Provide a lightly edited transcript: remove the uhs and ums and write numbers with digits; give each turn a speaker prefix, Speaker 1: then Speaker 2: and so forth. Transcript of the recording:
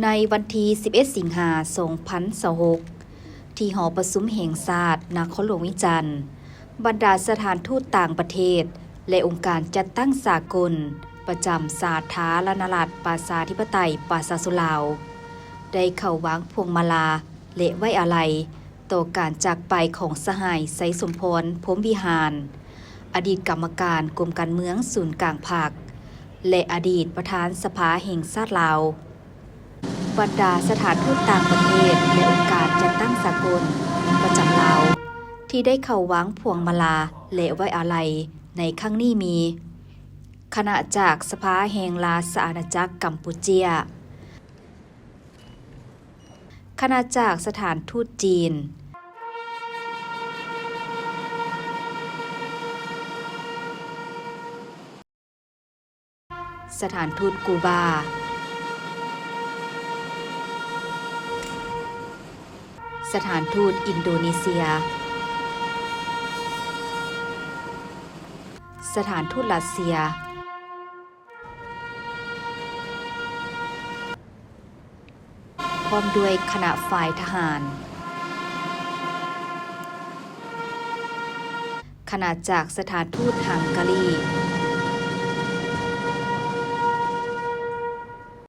Speaker 1: ในวันที่11 สิงหาคม 2026 ที่หอประชุมแห่งชาตินครหลวงวิจันทร์บรรดาสถานทูตต่างประเทศและองค์การจัดตั้งสากลประจำสาธารณรัฐประชาธิปไตยประชาชนลาวได้เข้าวางพวงมาลาและไว้อาลัยต่อการจากไปของสหายไสสมพรพรหมวิหารอดีตกรรมการกรมการเมืองศูนย์กลางภาคและอดีตประธานสภาแห่งชาติลาวบรรดาสถานทูตต่างประเทศและองค์การจัดตั้งสากลประจำลาวที่ได้เข้าวางพวงมาลาและไว้อาลัยในครั้งนี้มีคณะจากสภาแห่งราชอาณาจักรกัมพูเชียคณะจากสถานทูตจีนสถานทูตกูบาสถานทูตอินโดนีเซียสถานทูตรัสเซียพร้อมด้วยคณะฝ่ายทหารคณะจากสถานทูตฮังการี